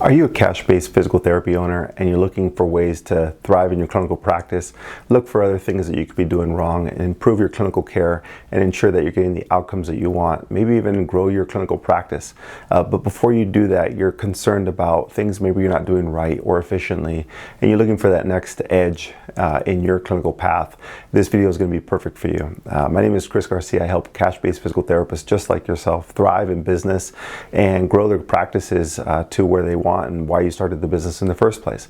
Are you a cash-based physical therapy owner and you're looking for ways to thrive in your clinical practice? Look for other things that you could be doing wrong and improve your clinical care and ensure that you're getting the outcomes that you want. Maybe even grow your clinical practice. But before you do that, you're concerned about things maybe you're not doing right or efficiently, and you're looking for that next edge in your clinical path. This video is going to be perfect for you. My name is Garcia. I help cash-based physical therapists just like yourself thrive in business and grow their practices to where they want and why you started the business in the first place.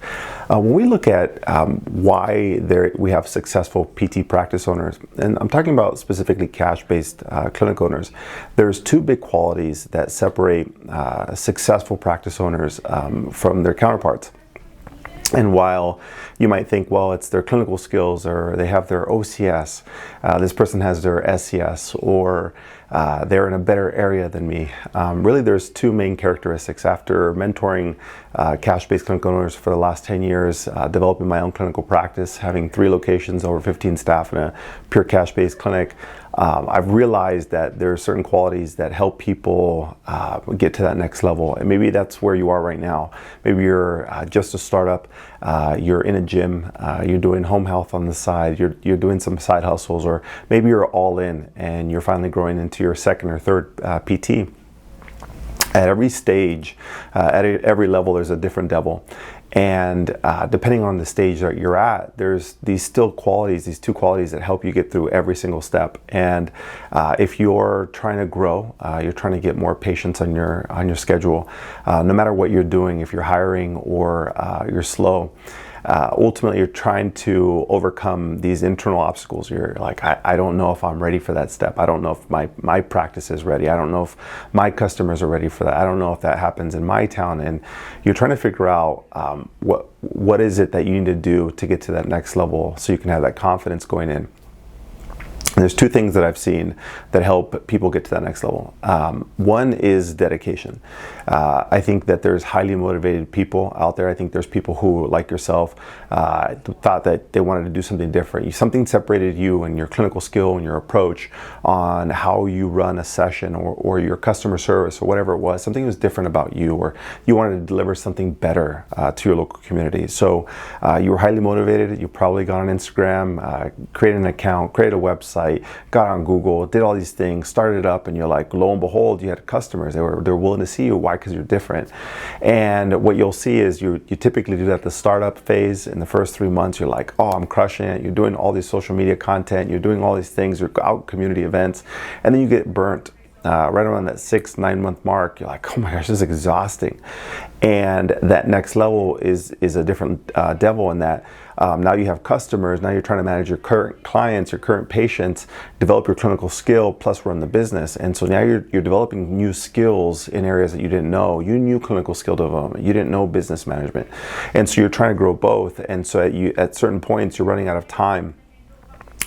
When we look at why we have successful PT practice owners, and I'm talking about specifically cash-based clinic owners, there's two big qualities that separate successful practice owners from their counterparts. And while you might think, well, it's their clinical skills, or they have their OCS, this person has their SCS, or they're in a better area than me. Really, there's two main characteristics. After mentoring cash-based clinic owners for the last 10 years, developing my own clinical practice, having 3 locations, over 15 staff in a pure cash-based clinic, I've realized that there are certain qualities that help people get to that next level. And maybe that's where you are right now. Maybe you're just a startup, you're in a gym, you're doing home health on the side, you're doing some side hustles, or maybe you're all in and you're finally growing into your second or third PT. At every stage, at every level, there's a different devil. And depending on the stage that you're at, there's these two qualities that help you get through every single step. And if you're trying to grow, you're trying to get more patients on your schedule, no matter what you're doing, if you're hiring or you're slow, ultimately you're trying to overcome these internal obstacles. You're like, I don't know if I'm ready for that step. I don't know if my practice is ready. I don't know if my customers are ready for that. I don't know if that happens in my town. And you're trying to figure out what is it that you need to do to get to that next level so you can have that confidence going in. And there's 2 things that I've seen that help people get to that next level. One is dedication. I think that there's highly motivated people out there. I think there's people who, like yourself, thought that they wanted to do something different. Something separated you and your clinical skill and your approach on how you run a session or your customer service or whatever it was. Something was different about you, or you wanted to deliver something better to your local community. So you were highly motivated. You probably got on Instagram, created an account, created a website, got on Google, did all these things, started up, and you're like, lo and behold, you had customers. They're willing to see you. Why? Because you're different. And what you'll see is you typically do that at the startup phase. In the first 3 months, you're like, oh, I'm crushing it. You're doing all these social media content. You're doing all these things. You're out community events, and then you get burnt. Right around that 6-9 month mark, you're like, oh my gosh, this is exhausting. And that next level is a different devil in that now you have customers, now you're trying to manage your current clients, your current patients, develop your clinical skill, plus run the business. And so now you're developing new skills in areas that you didn't know. You knew clinical skill development, you didn't know business management. And so you're trying to grow both. And so at certain points, you're running out of time.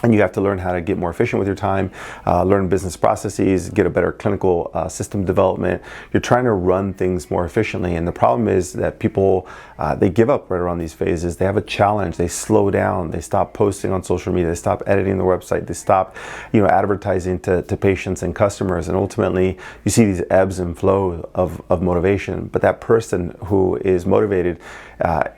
And you have to learn how to get more efficient with your time, learn business processes, get a better clinical system development. You're trying to run things more efficiently. And the problem is that people, they give up right around these phases. They have a challenge. They slow down. They stop posting on social media. They stop editing their website. They stop, advertising to patients and customers. And ultimately, you see these ebbs and flows of motivation. But that person who is motivated,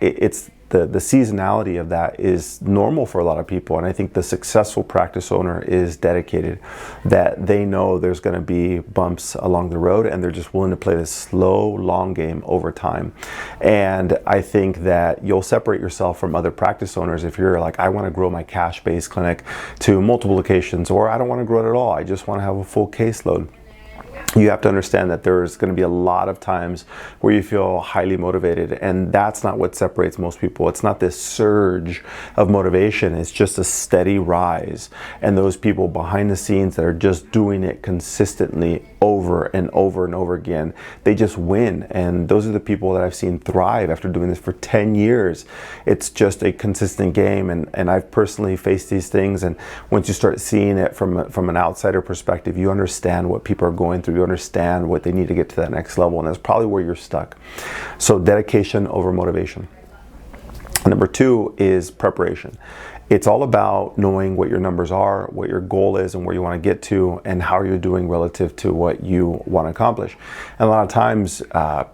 it's the seasonality of that is normal for a lot of people. And I think the successful practice owner is dedicated, that they know there's going to be bumps along the road, and they're just willing to play this slow, long game over time. And I think that you'll separate yourself from other practice owners if you're like, I want to grow my cash-based clinic to multiple locations, or I don't want to grow it at all. I just want to have a full caseload. You have to understand that there's going to be a lot of times where you feel highly motivated, and that's not what separates most people. It's not this surge of motivation. It's just a steady rise. And those people behind the scenes that are just doing it consistently over and over and over again, they just win. And those are the people that I've seen thrive after doing this for 10 years. It's just a consistent game. And I've personally faced these things. And once you start seeing it from an outsider perspective, you understand what people are going through. You understand what they need to get to that next level. And that's probably where you're stuck. So dedication over motivation. Number two is preparation. It's all about knowing what your numbers are, what your goal is, and where you want to get to, and how you're doing relative to what you want to accomplish. And a lot of times,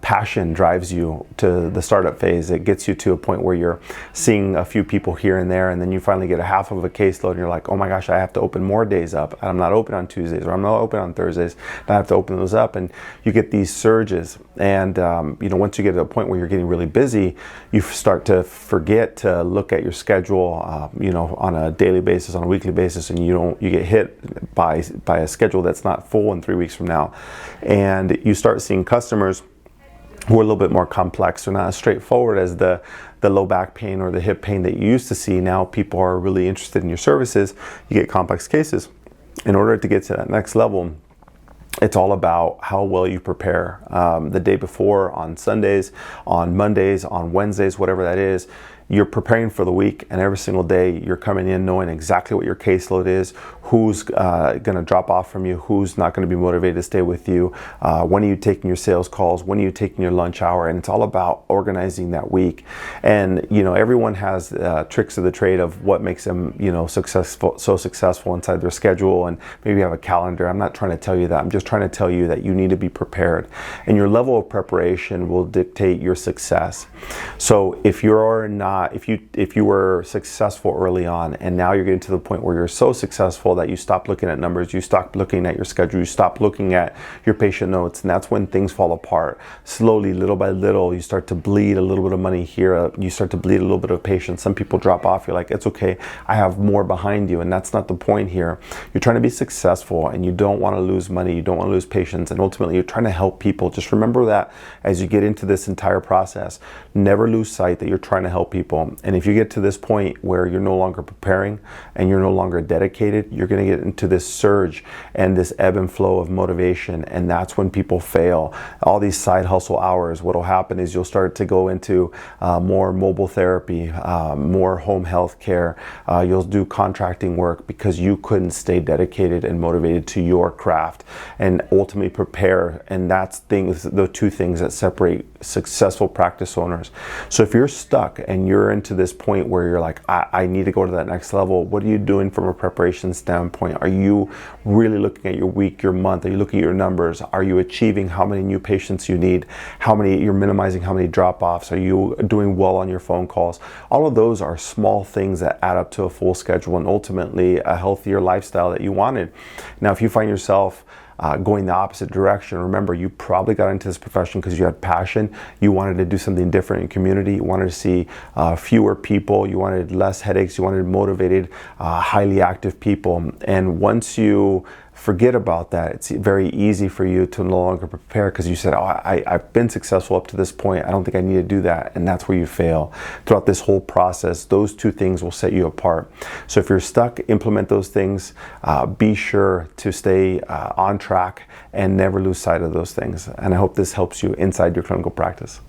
passion drives you to the startup phase. It gets you to a point where you're seeing a few people here and there, and then you finally get a half of a caseload, and you're like, oh my gosh, I have to open more days up. I'm not open on Tuesdays, or I'm not open on Thursdays, and I have to open those up. And you get these surges. And once you get to a point where you're getting really busy, you start to forget to look at your schedule, on a daily basis, on a weekly basis, and you get hit by a schedule that's not full in 3 weeks from now. And you start seeing customers who are a little bit more complex. They're not as straightforward as the low back pain or the hip pain that you used to see. Now people are really interested in your services. You get complex cases. In order to get to that next level, it's all about how well you prepare the day before, on Sundays, on Mondays, on Wednesdays, whatever that is. You're preparing for the week, and every single day you're coming in knowing exactly what your caseload is, who's going to drop off from you, who's not going to be motivated to stay with you, when are you taking your sales calls, when are you taking your lunch hour, and it's all about organizing that week. And everyone has tricks of the trade of what makes them successful inside their schedule, and maybe you have a calendar. I'm not trying to tell you that. I'm just trying to tell you that you need to be prepared, and your level of preparation will dictate your success. So if you were successful early on, and now you're getting to the point where you're so successful that you stop looking at numbers, you stop looking at your schedule, you stop looking at your patient notes, and that's when things fall apart. Slowly, little by little, you start to bleed a little bit of money here, you start to bleed a little bit of patients. Some people drop off. You're like, it's okay, I have more behind you, and that's not the point here. You're trying to be successful, and you don't want to lose money, you don't want to lose patients, and ultimately you're trying to help people. Just remember that as you get into this entire process. Never lose sight that you're trying to help people. And if you get to this point where you're no longer preparing and you're no longer dedicated, you're going to get into this surge and this ebb and flow of motivation, and that's when people fail. All these side hustle hours, what will happen is you'll start to go into more mobile therapy, more home health care. You'll do contracting work because you couldn't stay dedicated and motivated to your craft and ultimately prepare. And that's the two things that separate successful practice owners. So if you're stuck and you're into this point where you're like, I need to go to that next level, what are you doing from a preparation standpoint? Are you really looking at your week, your month? Are you looking at your numbers? Are you achieving how many new patients you need? You're minimizing how many drop-offs? Are you doing well on your phone calls? All of those are small things that add up to a full schedule and ultimately a healthier lifestyle that you wanted. Now, if you find yourself going the opposite direction, remember, you probably got into this profession because you had passion. You wanted to do something different in community. You wanted to see fewer people. You wanted less headaches. You wanted motivated, highly active people. And once you forget about that, it's very easy for you to no longer prepare because you said, I've been successful up to this point. I don't think I need to do that. And that's where you fail. Throughout this whole process, those two things will set you apart. So if you're stuck, implement those things. Be sure to stay on track and never lose sight of those things. And I hope this helps you inside your clinical practice.